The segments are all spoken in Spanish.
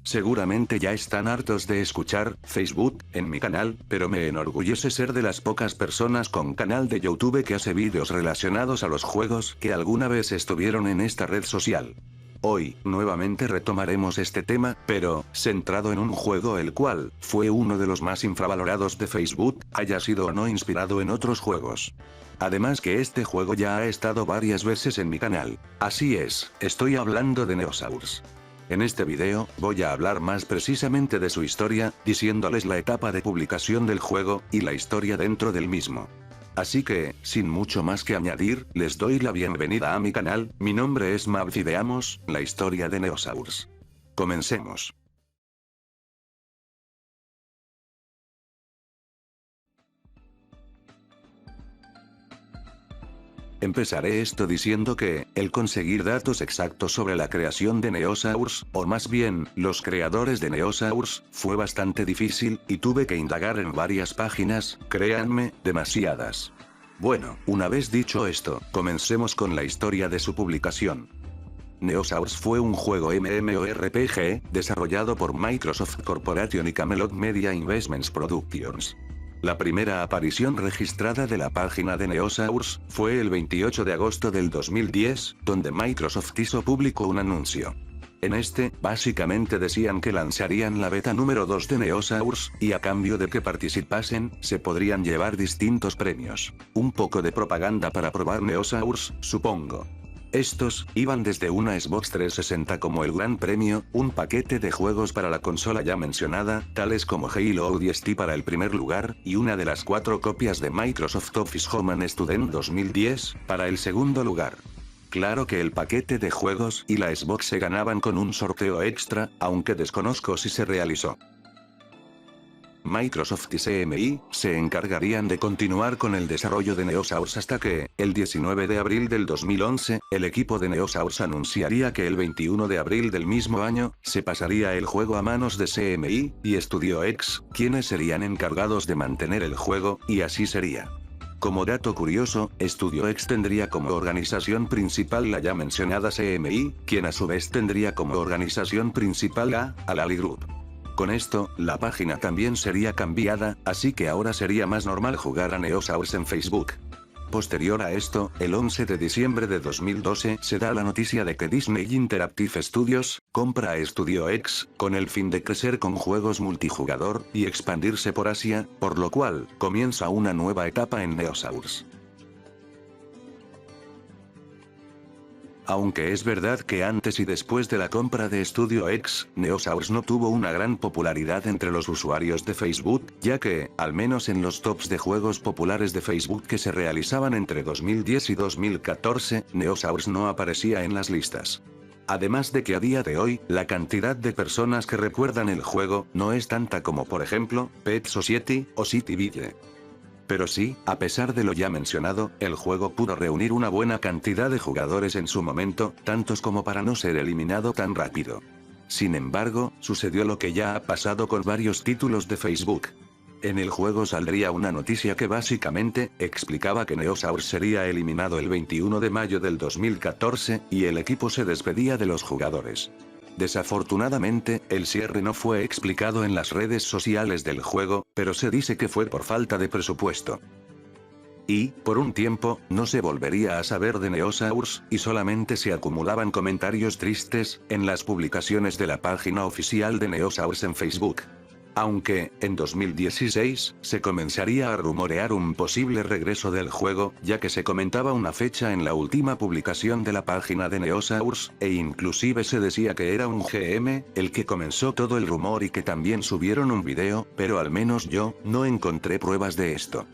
Seguramente ya están hartos de escuchar Facebook en mi canal, pero me enorgullece ser de las pocas personas con canal de YouTube que hace vídeos relacionados a los juegos que alguna vez estuvieron en esta red social. Hoy, nuevamente retomaremos este tema, pero, centrado en un juego el cual, fue uno de los más infravalorados de Facebook, haya sido o no inspirado en otros juegos. Además que este juego ya ha estado varias veces en mi canal. Así es, estoy hablando de Neosaurs. En este video, voy a hablar más precisamente de su historia, diciéndoles la etapa de publicación del juego, y la historia dentro del mismo. Así que, sin mucho más que añadir, les doy la bienvenida a mi canal, mi nombre es Mavs y veamos, la historia de Neosaurs. Comencemos. Empezaré esto diciendo que, el conseguir datos exactos sobre la creación de Neosaurs, o más bien, los creadores de Neosaurs, fue bastante difícil, y tuve que indagar en varias páginas, créanme, demasiadas. Bueno, una vez dicho esto, comencemos con la historia de su publicación. Neosaurs fue un juego MMORPG, desarrollado por Microsoft Corporation y Camelot Media Investments Productions. La primera aparición registrada de la página de Neosaurs, fue el 28 de agosto del 2010, donde Microsoft hizo público un anuncio. En este, básicamente decían que lanzarían la beta número 2 de Neosaurs, y a cambio de que participasen, se podrían llevar distintos premios. Un poco de propaganda para probar Neosaurs, supongo. Estos, iban desde una Xbox 360 como el gran premio, un paquete de juegos para la consola ya mencionada, tales como Halo ODST para el primer lugar, y una de las 4 copias de Microsoft Office Home and Student 2010, para el segundo lugar. Claro que el paquete de juegos y la Xbox se ganaban con un sorteo extra, aunque desconozco si se realizó. Microsoft y CMI, se encargarían de continuar con el desarrollo de Neosaurs hasta que, el 19 de abril del 2011, el equipo de Neosaurs anunciaría que el 21 de abril del mismo año, se pasaría el juego a manos de CMI, y Studio X, quienes serían encargados de mantener el juego, y así sería. Como dato curioso, Studio X tendría como organización principal la ya mencionada CMI, quien a su vez tendría como organización principal a Alali Group. Con esto, la página también sería cambiada, así que ahora sería más normal jugar a Neosaurs en Facebook. Posterior a esto, el 11 de diciembre de 2012 se da la noticia de que Disney Interactive Studios compra a Studio X, con el fin de crecer con juegos multijugador, y expandirse por Asia, por lo cual, comienza una nueva etapa en Neosaurs. Aunque es verdad que antes y después de la compra de Studio X, Neosaurs no tuvo una gran popularidad entre los usuarios de Facebook, ya que, al menos en los tops de juegos populares de Facebook que se realizaban entre 2010 y 2014, Neosaurs no aparecía en las listas. Además de que a día de hoy, la cantidad de personas que recuerdan el juego, no es tanta como por ejemplo, Pet Society, o Cityville. Pero sí, a pesar de lo ya mencionado, el juego pudo reunir una buena cantidad de jugadores en su momento, tantos como para no ser eliminado tan rápido. Sin embargo, sucedió lo que ya ha pasado con varios títulos de Facebook. En el juego saldría una noticia que básicamente, explicaba que Neosaurs sería eliminado el 21 de mayo del 2014, y el equipo se despedía de los jugadores. Desafortunadamente, el cierre no fue explicado en las redes sociales del juego, pero se dice que fue por falta de presupuesto. Y, por un tiempo, no se volvería a saber de Neosaurs, y solamente se acumulaban comentarios tristes, en las publicaciones de la página oficial de Neosaurs en Facebook. Aunque, en 2016, se comenzaría a rumorear un posible regreso del juego, ya que se comentaba una fecha en la última publicación de la página de Neosaurs, e inclusive se decía que era un GM, el que comenzó todo el rumor y que también subieron un video, pero al menos yo, no encontré pruebas de esto.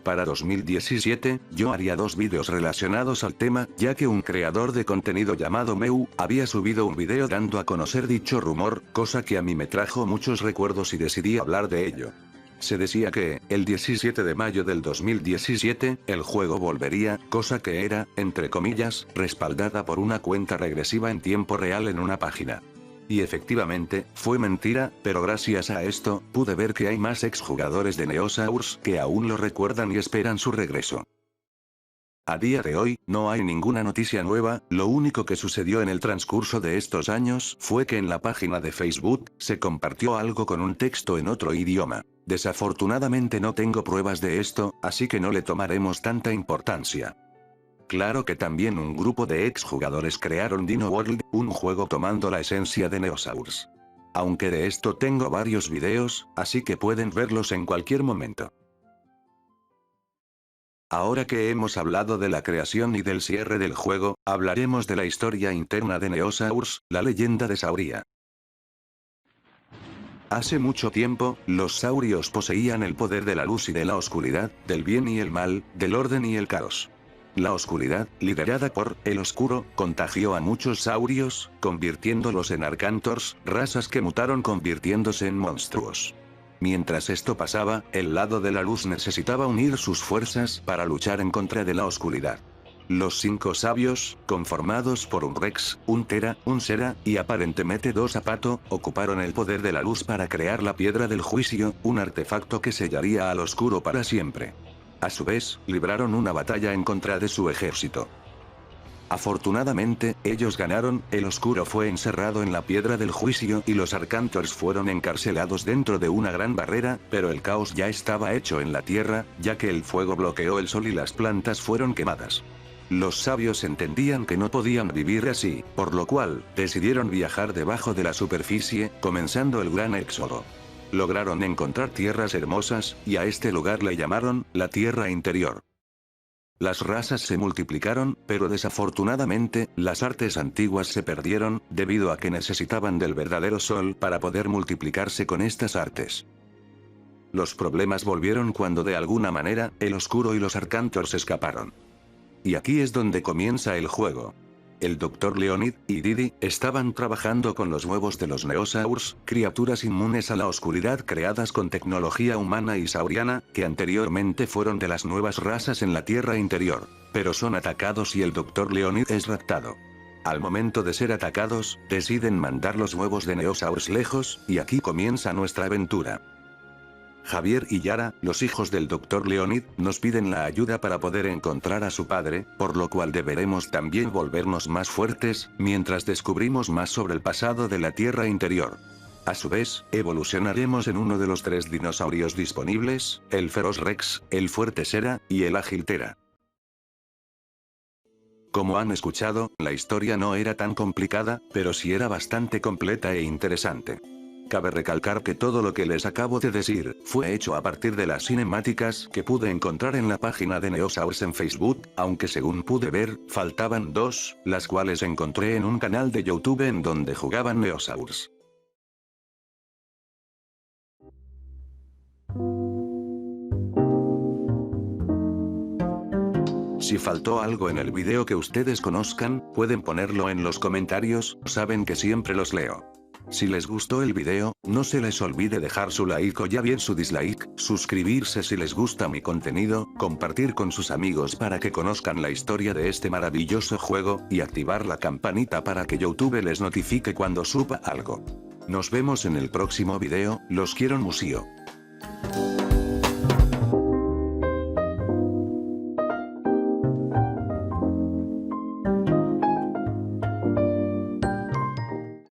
Para 2017, yo haría 2 vídeos relacionados al tema, ya que un creador de contenido llamado Meu, había subido un video dando a conocer dicho rumor, cosa que a mí me trajo muchos recuerdos y decidí hablar de ello. Se decía que, el 17 de mayo del 2017, el juego volvería, cosa que era, entre comillas, respaldada por una cuenta regresiva en tiempo real en una página. Y efectivamente, fue mentira, pero gracias a esto, pude ver que hay más exjugadores de Neosaurs que aún lo recuerdan y esperan su regreso. A día de hoy, no hay ninguna noticia nueva, lo único que sucedió en el transcurso de estos años fue que en la página de Facebook, se compartió algo con un texto en otro idioma. Desafortunadamente no tengo pruebas de esto, así que no le tomaremos tanta importancia. Claro que también un grupo de exjugadores crearon Dino World, un juego tomando la esencia de Neosaurs. Aunque de esto tengo varios videos, así que pueden verlos en cualquier momento. Ahora que hemos hablado de la creación y del cierre del juego, hablaremos de la historia interna de Neosaurs, la leyenda de Sauria. Hace mucho tiempo, los saurios poseían el poder de la luz y de la oscuridad, del bien y el mal, del orden y el caos. La oscuridad, liderada por el Oscuro, contagió a muchos saurios, convirtiéndolos en Arcantors, razas que mutaron convirtiéndose en monstruos. Mientras esto pasaba, el lado de la luz necesitaba unir sus fuerzas para luchar en contra de la oscuridad. Los 5 sabios, conformados por un Rex, un Tera, un Sera, y aparentemente 2 Zapato, ocuparon el poder de la luz para crear la Piedra del Juicio, un artefacto que sellaría al Oscuro para siempre. A su vez, libraron una batalla en contra de su ejército. Afortunadamente, ellos ganaron, el Oscuro fue encerrado en la Piedra del Juicio y los Arcantors fueron encarcelados dentro de una gran barrera, pero el caos ya estaba hecho en la tierra, ya que el fuego bloqueó el sol y las plantas fueron quemadas. Los sabios entendían que no podían vivir así, por lo cual, decidieron viajar debajo de la superficie, comenzando el gran éxodo. Lograron encontrar tierras hermosas, y a este lugar le llamaron, la Tierra Interior. Las razas se multiplicaron, pero desafortunadamente, las artes antiguas se perdieron, debido a que necesitaban del verdadero sol para poder multiplicarse con estas artes. Los problemas volvieron cuando de alguna manera, el Oscuro y los Arcantors escaparon. Y aquí es donde comienza el juego. El Dr. Leonid y Didi estaban trabajando con los huevos de los Neosaurs, criaturas inmunes a la oscuridad creadas con tecnología humana y sauriana, que anteriormente fueron de las nuevas razas en la Tierra Interior. Pero son atacados y el Dr. Leonid es raptado. Al momento de ser atacados, deciden mandar los huevos de Neosaurs lejos, y aquí comienza nuestra aventura. Javier y Yara, los hijos del Dr. Leonid, nos piden la ayuda para poder encontrar a su padre, por lo cual deberemos también volvernos más fuertes, mientras descubrimos más sobre el pasado de la Tierra Interior. A su vez, evolucionaremos en uno de los 3 dinosaurios disponibles, el Feroz Rex, el Fuerte Sera, y el Ágil Tera. Como han escuchado, la historia no era tan complicada, pero sí era bastante completa e interesante. Cabe recalcar que todo lo que les acabo de decir, fue hecho a partir de las cinemáticas que pude encontrar en la página de Neosaurs en Facebook, aunque según pude ver, faltaban 2, las cuales encontré en un canal de YouTube en donde jugaban Neosaurs. Si faltó algo en el video que ustedes conozcan, pueden ponerlo en los comentarios, saben que siempre los leo. Si les gustó el video, no se les olvide dejar su like o ya bien su dislike, suscribirse si les gusta mi contenido, compartir con sus amigos para que conozcan la historia de este maravilloso juego, y activar la campanita para que YouTube les notifique cuando suba algo. Nos vemos en el próximo video, los quiero museo.